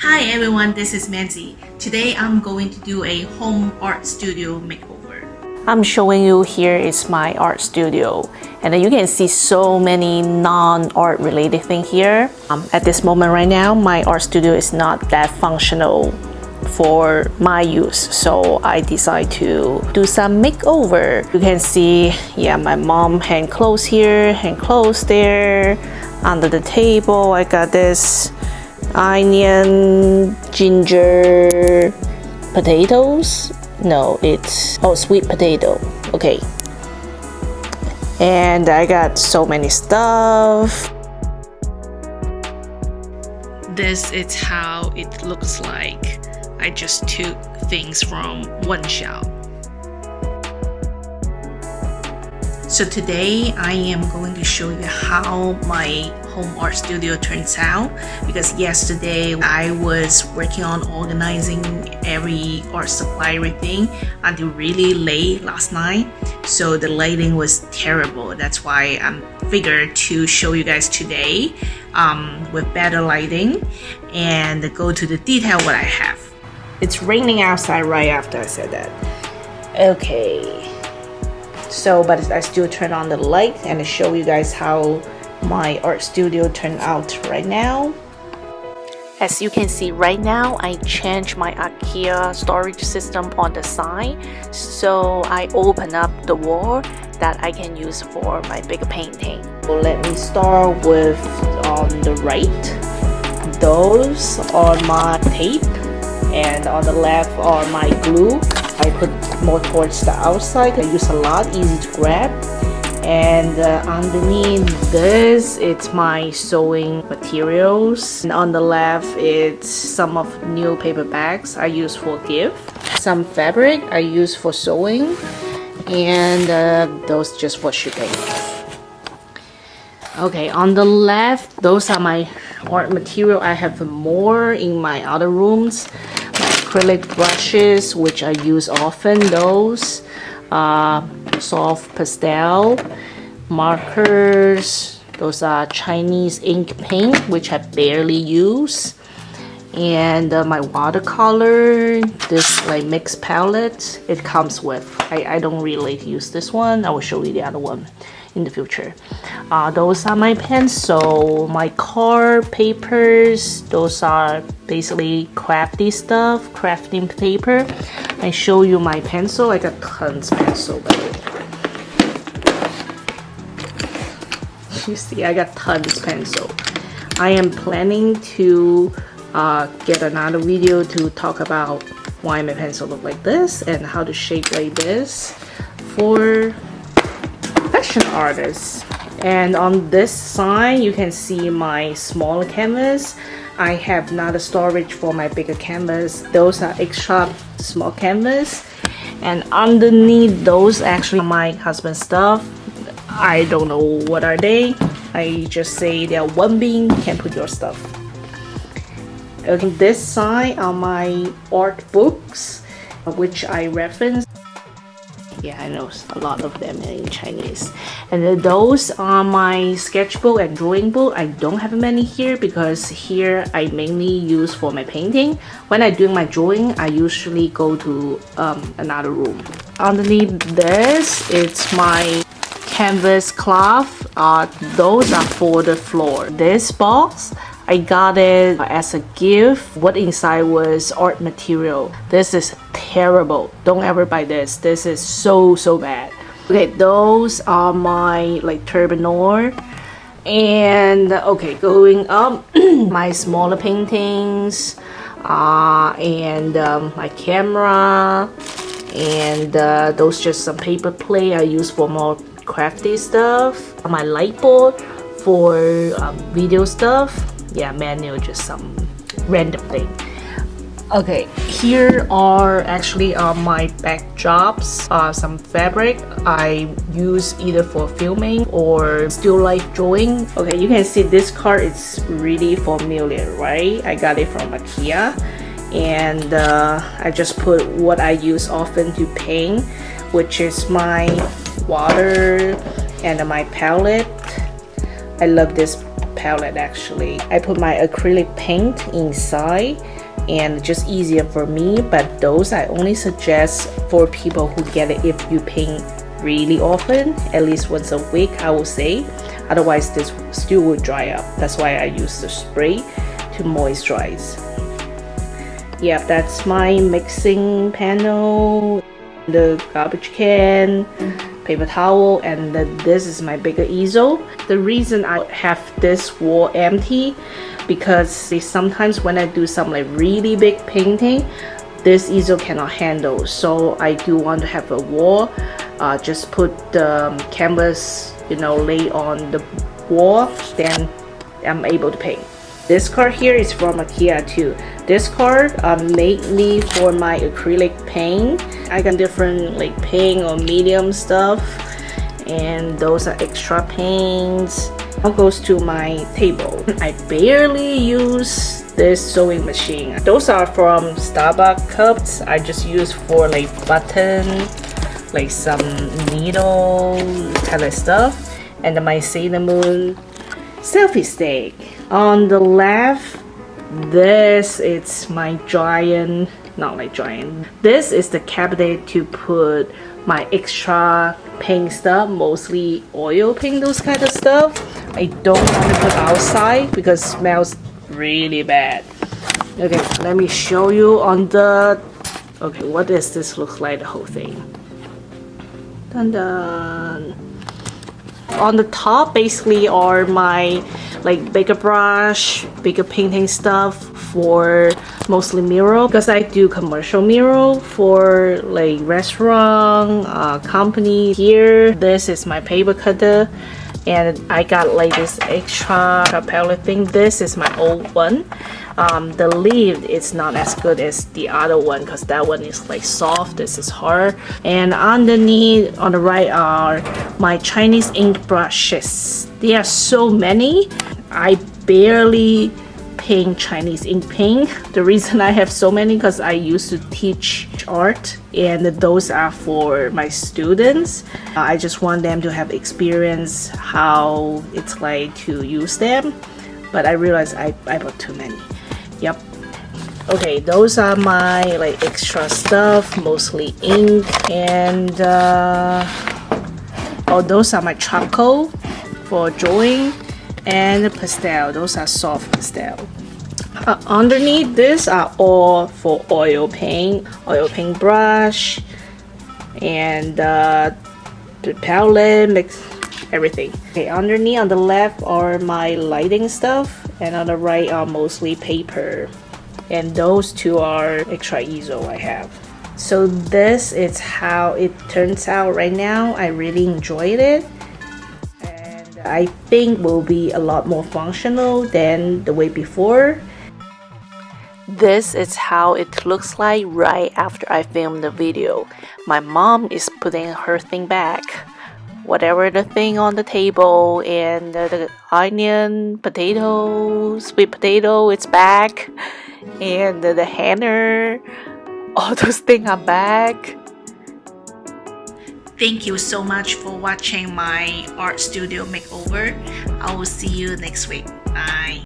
Hi everyone, this is Manzi. Today I'm going to do a home art studio makeover. I'm showing you here is my art studio, and you can see so many non-art related things here. At this moment right now, my art studio is not that functional for my use, so I decide to do some makeover. You can see, my mom hand clothes here, hand clothes there. Under the table, I got this onion, ginger, potatoes. No, it's sweet potato. Okay, and I got so many stuff. This is how it looks like. I just took things from one shelf. So today I am going to show you how my home art studio turns out, because yesterday I was working on organizing every art supply, everything until really late last night. So the lighting was terrible. That's why I'm figured to show you guys today with better lighting and go to the detail what I have. It's raining outside right after I said that. Okay. So, but I still turn on the light and show you guys how my art studio turned out right now. As you can see right now, I changed my IKEA storage system on the side. So I open up the wall that I can use for my big painting. So let me start with on the right. Those are my tape, and on the left are my glue. I put more towards the outside. I use a lot, easy to grab. And underneath this, it's my sewing materials. And on the left, it's some of new paper bags I use for gift. Some fabric I use for sewing. And those just for shipping. Okay, on the left, those are my art material. I have more in my other rooms. Acrylic brushes, which I use often, those soft pastel markers, those are Chinese ink paint, which I barely use, and my watercolor, this like mixed palette it comes with. I don't really use this one. I will show you the other one in the future. Those are my pencil, my card papers. Those are basically crafty stuff, crafting paper. I show you my pencil. I got tons of pencil by the way. You see, I got tons of pencil. I am planning to get another video to talk about why my pencil look like this and how to shape like this for fashion artists. And on this side you can see my smaller canvas. I have another storage for my bigger canvas. Those are extra small canvas, and underneath those actually my husband's stuff. I don't know what are they. I just say they're one bin, can put your stuff. Okay, this side are my art books which I reference. Yeah, I know a lot of them in Chinese. And then those are my sketchbook and drawing book. I don't have many here because here I mainly use for my painting. When I do my drawing, I usually go to another room. Underneath this, it's my canvas cloth. Those are for the floor. This box, I got it as a gift. What inside was art material. This is terrible. Don't ever buy this. This is so bad. Okay, those are my like turbinor. And okay, going up, my smaller paintings, and my camera, and those just some paper plate I use for more crafty stuff. My light board for video stuff. Yeah, manual, just some random thing. Okay, here are actually my backdrops, some fabric I use either for filming or still life drawing. Okay, you can see this card is really familiar, right? I got it from IKEA, and I just put what I use often to paint, which is my water and my palette. I love this palette actually. I put my acrylic paint inside and just easier for me, but those I only suggest for people who get it if you paint really often, at least once a week I would say. Otherwise this still will dry up. That's why I use the spray to moisturize. Yeah, that's my mixing panel, the garbage can, paper towel, and this is my bigger easel. The reason I have this wall empty because sometimes when I do some like really big painting, this easel cannot handle, so I do want to have a wall. Just put the canvas, lay on the wall, then I'm able to paint. This card here is from IKEA too. This card mainly for my acrylic paint. I got different like pink or medium stuff, and those are extra paints. Now goes to my table. I barely use this sewing machine. Those are from Starbucks cups. I just use for like button, like some needle kind of stuff. And then my cinnamon selfie stick. On the left, this is my giant, not like giant. This is the cabinet to put my extra paint stuff, mostly oil paint, those kind of stuff. I don't want to put outside because it smells really bad. Okay, let me show you on the, okay, what does this look like, the whole thing? Dun dun. On the top basically are my like bigger brush, bigger painting stuff for mostly mural, because I do commercial mural for like restaurant, company. Here, this is my paper cutter, and I got like this extra palette thing. This is my old one. The leaf is not as good as the other one because that one is like soft, this is hard. And underneath on the right are my Chinese ink brushes. There are so many. I barely paint Chinese ink paint. The reason I have so many because I used to teach art, and those are for my students. I just want them to have experience how it's like to use them, but I realized I bought too many. Yep. Okay, those are my like extra stuff, mostly ink, and oh, those are my charcoal for drawing, and the pastel. Those are soft pastel. Underneath this are all for oil paint brush, and the palette, mix everything. Okay, underneath on the left are my lighting stuff, and on the right are mostly paper, and those two are extra easel I have. So this is how it turns out right now. I really enjoyed it, and I think will be a lot more functional than the way before. This is how it looks like right after I filmed the video. My mom is putting her thing back. Whatever the thing on the table, and the onion, potato, sweet potato, it's back, and the hanger, all those things are back. Thank you so much for watching my art studio makeover. I will see you next week. Bye.